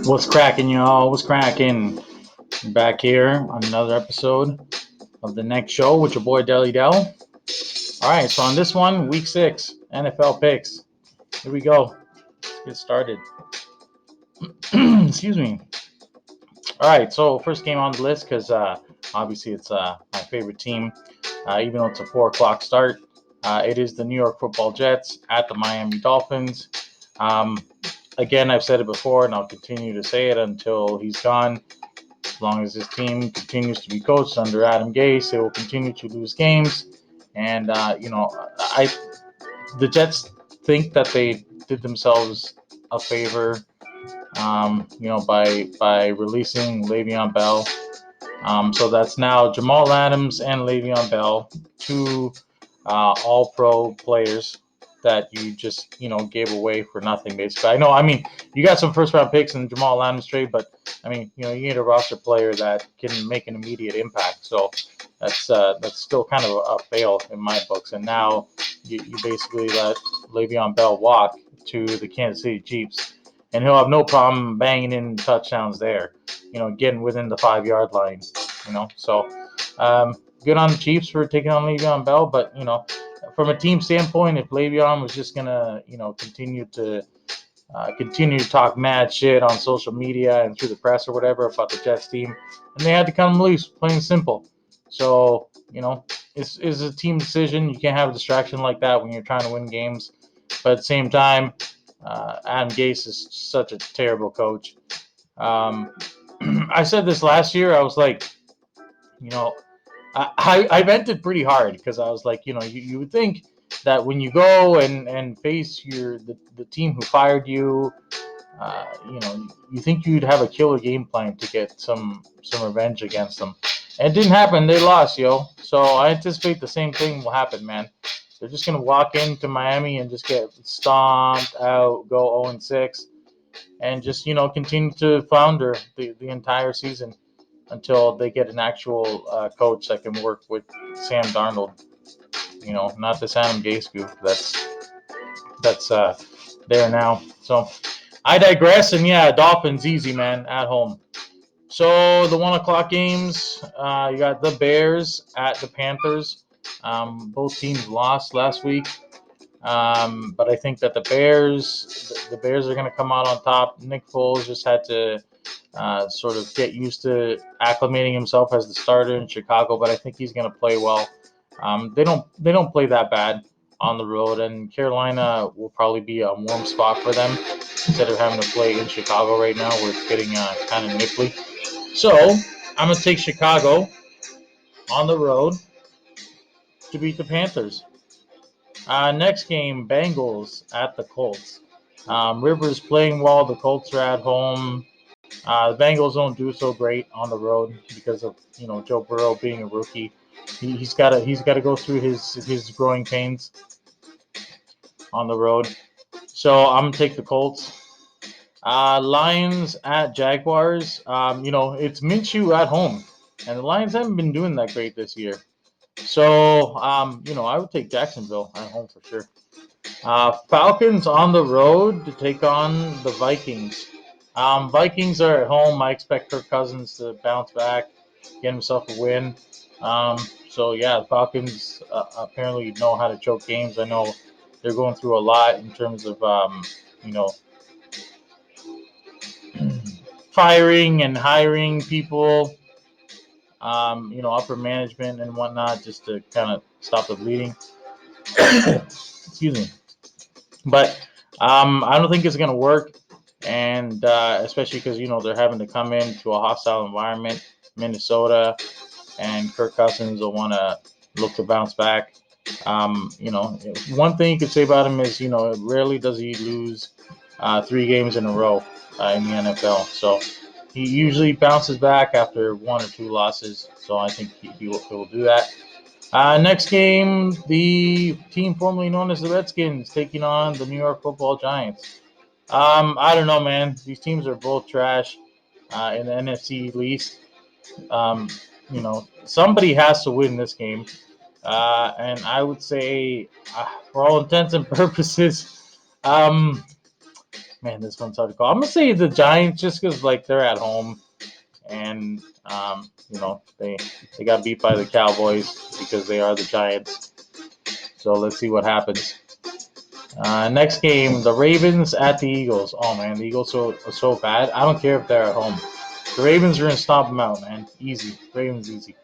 What's cracking, y'all? What's cracking? Back here on another episode of the next show with your boy Deli Dell. All right, so on this one, week 6, NFL picks. Here we go. Let's get started. Excuse me. All right, so first game on the list because obviously it's my favorite team, even though it's a 4 o'clock start. It is the New York Football Jets at the Miami Dolphins. Um, Again, I've said it before, and I'll continue to say it until he's gone. As long as this team continues to be coached under Adam Gase, they will continue to lose games. And I the Jets think that they did themselves a favor, by releasing Le'Veon Bell. So that's now Jamal Adams and Le'Veon Bell, two All-Pro players that you just gave away for nothing. Basically, I mean, you got some first-round picks in Jamal Adams trade, but I mean, you need a roster player that can make an immediate impact. So that's still kind of a fail in my books. And now you basically let Le'Veon Bell walk to the Kansas City Chiefs, and he'll have no problem banging in touchdowns there. Getting within the 5 yard line. So good on the Chiefs for taking on Le'Veon Bell, but from a team standpoint, if Le'Veon was just gonna continue to talk mad shit on social media and through the press or whatever about the Jets team, and they had to cut him loose, plain and simple. So it's a team decision. You can't have a distraction like that when you're trying to win games. But at the same time, Adam Gase is such a terrible coach. Um, I said this last year. I was like, you know, I vented pretty hard because I was like, you would think that when you go and face the team who fired you, you think you'd have a killer game plan to get some revenge against them. And it didn't happen. They lost, yo. So I anticipate the same thing will happen, man. They're just gonna walk into Miami and just get stomped out, go 0-6, and just continue to flounder the entire season until they get an actual coach that can work with Sam Darnold. Not this Adam Gase goof that's there now. So I digress, and yeah, Dolphins easy, man, at home. So the 1 o'clock games, you got the Bears at the Panthers. Both teams lost last week, but I think that the Bears are going to come out on top. Nick Foles just had to sort of get used to acclimating himself as the starter in Chicago, but I think he's going to play well. They don't play that bad on the road, and Carolina will probably be a warm spot for them instead of having to play in Chicago right now, where it's getting kind of nipply. So I'm going to take Chicago on the road to beat the Panthers. Next game, Bengals at the Colts. Rivers playing well. The Colts are at home. The Bengals don't do so great on the road because of Joe Burrow being a rookie. He's got to go through his growing pains on the road. So I'm gonna take the Colts. Lions at Jaguars. It's Minshew at home, and the Lions haven't been doing that great this year. So I would take Jacksonville at home for sure. Falcons on the road to take on the Vikings. Vikings are at home. I expect Kirk Cousins to bounce back, get himself a win. So yeah, the Falcons apparently know how to choke games. I know they're going through a lot in terms of you know firing and hiring people, upper management and whatnot, just to kind of stop the bleeding. Excuse me. But I don't think it's going to work, and especially because they're having to come into a hostile environment, Minnesota, and Kirk Cousins will want to look to bounce back. One thing you could say about him is rarely does he lose 3 games in a row in the NFL. So he usually bounces back after 1 or 2 losses. So I think he will do that. Next game, the team formerly known as the Redskins taking on the New York Football Giants. I don't know, man. These teams are both trash in the NFC least. Um, somebody has to win this game. And I would say, for all intents and purposes, um, Man, this one's hard to call. I'm gonna say the Giants just because like they're at home, and they got beat by the Cowboys because they are the Giants. So let's see what happens. Next game, the Ravens at the Eagles. Oh man, the Eagles are so bad. I don't care if they're at home. The Ravens are gonna stomp them out, man. Easy. Ravens easy.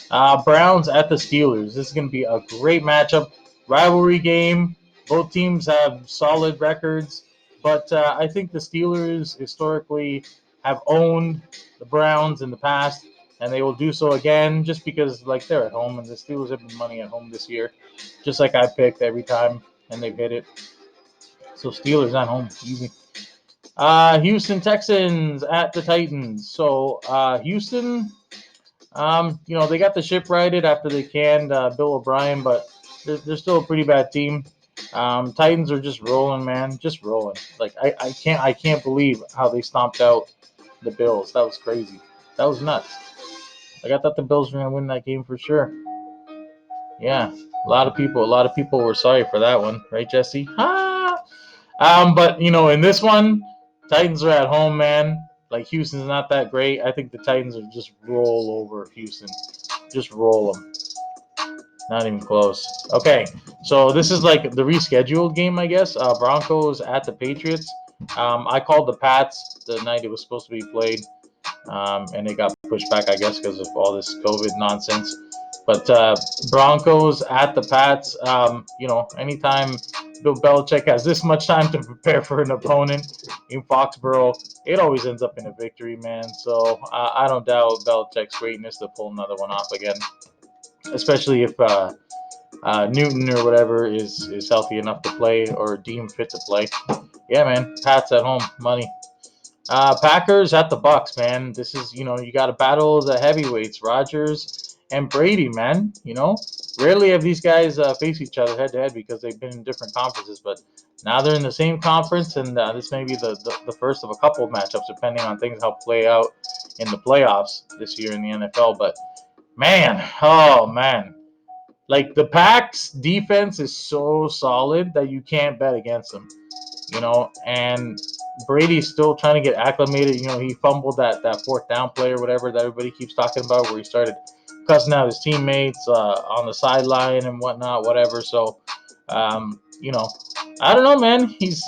Browns at the Steelers. This is gonna be a great matchup. Rivalry game. Both teams have solid records, but I think the Steelers historically have owned the Browns in the past, and they will do so again just because like they're at home and the Steelers have been money at home this year, just like I picked every time and they've hit it. So Steelers at home, easy. Houston Texans at the Titans. So Houston, they got the ship righted after they canned Bill O'Brien, but they're still a pretty bad team. Titans are just rolling, man, just rolling. Like I can't believe how they stomped out the Bills. That was crazy. That was nuts. Like I thought the Bills were gonna win that game for sure. Yeah, a lot of people were sorry for that one, right, Jesse? But in this one, Titans are at home, man. Like Houston's not that great. I think the Titans are just roll over Houston. Just roll them. Not even close. Okay, so this is like the rescheduled game, I guess. Broncos at the Patriots. I called the Pats the night it was supposed to be played, and it got pushed back, I guess, because of all this COVID nonsense. But Broncos at the Pats, anytime Bill Belichick has this much time to prepare for an opponent in Foxborough, it always ends up in a victory, man. So I don't doubt Belichick's greatness to pull another one off again, especially if Newton or whatever is healthy enough to play or deemed fit to play. Yeah, man, Pats at home, money. Packers at the Bucks, man. This is you got to battle the heavyweights, Rodgers and Brady, man. Rarely have these guys face each other head to head because they've been in different conferences, but now they're in the same conference, and this may be the first of a couple of matchups, depending on things how play out in the playoffs this year in the NFL. But man, oh man, like the Packs defense is so solid that you can't bet against them. And Brady's still trying to get acclimated. He fumbled that fourth down play or whatever that everybody keeps talking about, where he started cussing out his teammates on the sideline and whatnot, whatever. So, I don't know, man. He's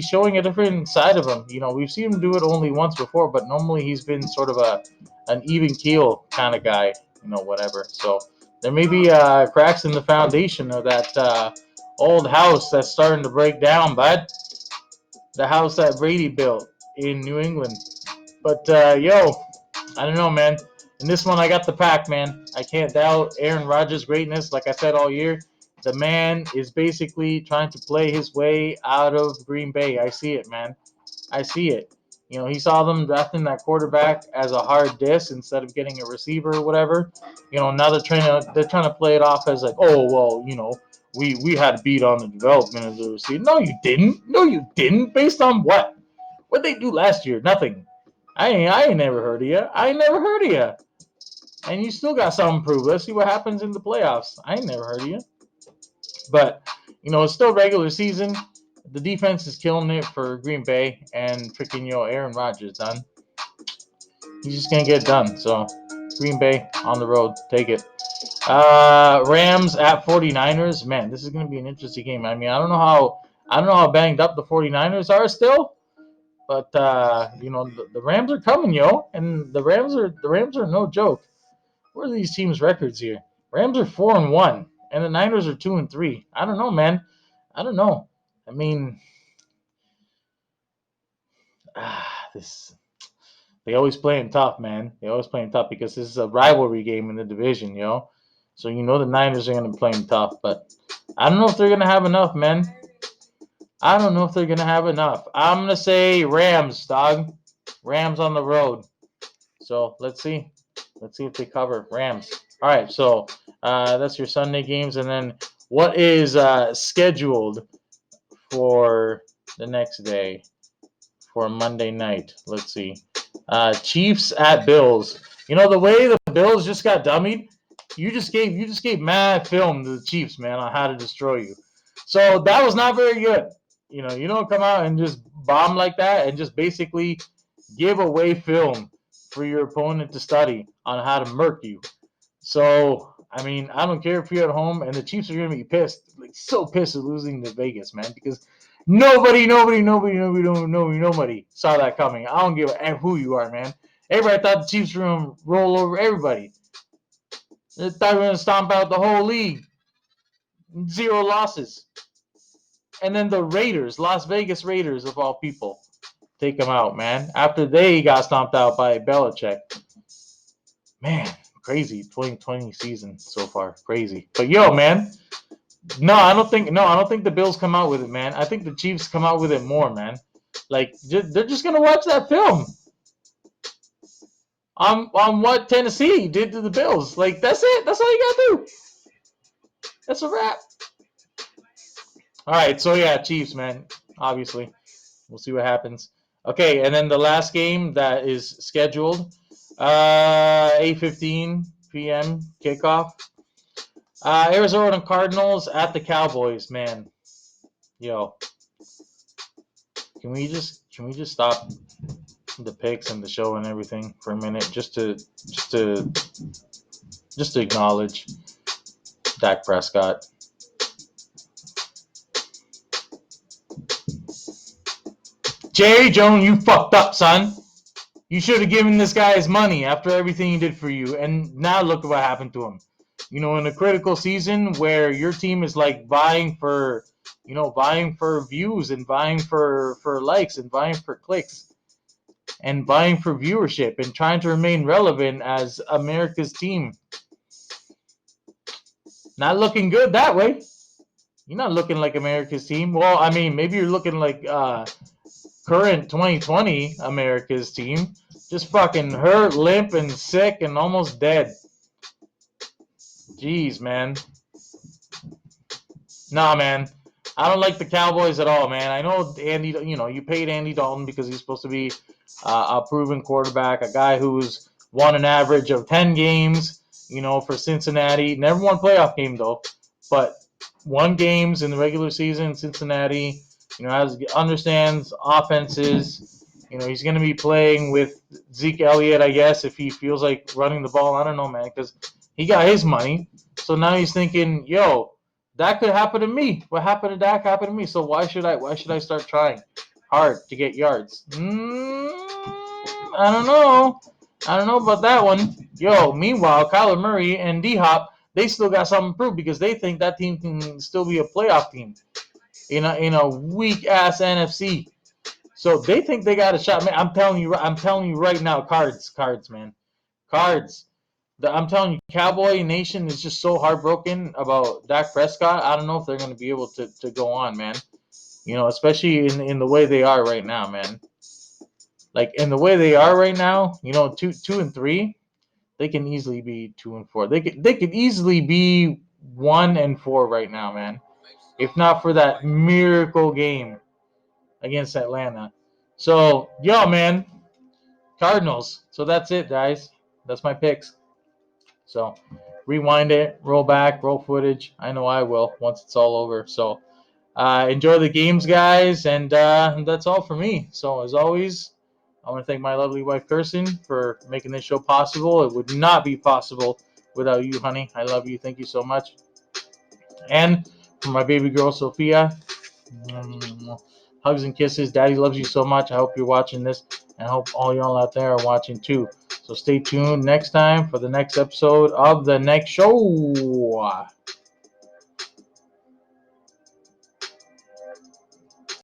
showing a different side of him. We've seen him do it only once before, but normally he's been sort of an even keel kind of guy. Whatever. So there may be cracks in the foundation of that old house that's starting to break down, bud. The house that Brady built in New England. But I don't know, man. In this one, I got the pack, man. I can't doubt Aaron Rodgers' greatness. Like I said all year, the man is basically trying to play his way out of Green Bay. I see it, man. I see it. He saw them drafting that quarterback as a hard diss instead of getting a receiver or whatever. Now they're trying to play it off as like, oh well, we had to beat on the development of the receiver. No, you didn't. No, you didn't. Based on what? What they do last year? Nothing. I ain't never heard of you. I ain't never heard of you. And you still got something to prove. Let's see what happens in the playoffs. I ain't never heard of you. But it's still regular season. The defense is killing it for Green Bay, and freaking Aaron Rodgers done. He's just gonna get it done. So Green Bay on the road, take it. Rams at 49ers. Man, this is gonna be an interesting game. I mean, I don't know how banged up the 49ers are still, but the Rams are coming, and the Rams are no joke. What are these teams' records here? Rams are 4-1, and the Niners are 2-3. I don't know, man. I don't know. I mean, this they always playing tough, man. They always playing tough because this is a rivalry game in the division, So the Niners are gonna be playing tough, but I don't know if they're gonna have enough, man. I don't know if they're gonna have enough. I'm gonna say Rams, dog. Rams on the road. So let's see. Let's see if they cover Rams. All right, so that's your Sunday games, and then what is scheduled for the next day for Monday night? Let's see. Chiefs at Bills. The way the Bills just got dummied. You just gave mad film to the Chiefs, man, on how to destroy you. So that was not very good. You don't come out and just bomb like that and just basically give away film for your opponent to study on how to murk you. So, I mean, I don't care if you're at home, and the Chiefs are going to be pissed, like so pissed at losing to Vegas, man, because nobody saw that coming. I don't give a F who you are, man. Everybody thought the Chiefs were going to roll over everybody. They thought they were going to stomp out the whole league. 0 losses. And then the Raiders, Las Vegas Raiders of all people, take them out, man. After they got stomped out by Belichick. Man, crazy 2020 season so far. Crazy. But yo, man, I don't think the Bills come out with it, man. I think the Chiefs come out with it more, man. Like they're just gonna watch that film on what Tennessee did to the Bills. Like that's it. That's all you gotta do. That's a wrap. All right, so yeah, Chiefs, man. Obviously, we'll see what happens. Okay, and then the last game that is scheduled, 8:15 p.m. kickoff. Arizona Cardinals at the Cowboys, man. Yo, can we just stop the picks and the show and everything for a minute just to acknowledge Dak Prescott. Jerry Jones, you fucked up, son. You should have given this guy his money after everything he did for you, and now look at what happened to him. In a critical season where your team is like vying for views and vying for likes and vying for clicks and vying for viewership and trying to remain relevant as America's team. Not looking good that way. You're not looking like America's team. Well, I mean, maybe you're looking like current 2020 America's team. Just fucking hurt, limp, and sick, and almost dead. Jeez, man. Nah, man. I don't like the Cowboys at all, man. I know Andy. You paid Andy Dalton because he's supposed to be a proven quarterback, a guy who's won an average of 10 games. For Cincinnati. Never won a playoff game though, but won games in the regular season. Cincinnati, understands offenses. He's going to be playing with Zeke Elliott, I guess, if he feels like running the ball. I don't know, man, because he got his money. So now he's thinking, yo, that could happen to me. What happened to Dak happened to me. So why should I start trying hard to get yards? I don't know. I don't know about that one. Yo, meanwhile, Kyler Murray and D-Hop, they still got something to prove because they think that team can still be a playoff team in a weak ass NFC. So they think they got a shot. Man, I'm telling you right now, cards, man, cards. I'm telling you, Cowboy Nation is just so heartbroken about Dak Prescott. I don't know if they're going to be able to go on, man. Especially in the way they are right now, man. Like in the way they are right now, 2-3, they can easily be 2-4. They could easily be 1-4 right now, man. If not for that miracle game against Atlanta. So, yo, man, Cardinals. So that's it, guys. That's my picks. So, rewind it, roll back, roll footage. I know I will once it's all over. So, enjoy the games, guys, and that's all for me. So, as always, I want to thank my lovely wife, Kirsten, for making this show possible. It would not be possible without you, honey. I love you. Thank you so much. And for my baby girl, Sophia, hugs and kisses. Daddy loves you so much. I hope you're watching this, and I hope all y'all out there are watching too. So stay tuned next time for the next episode of the next show.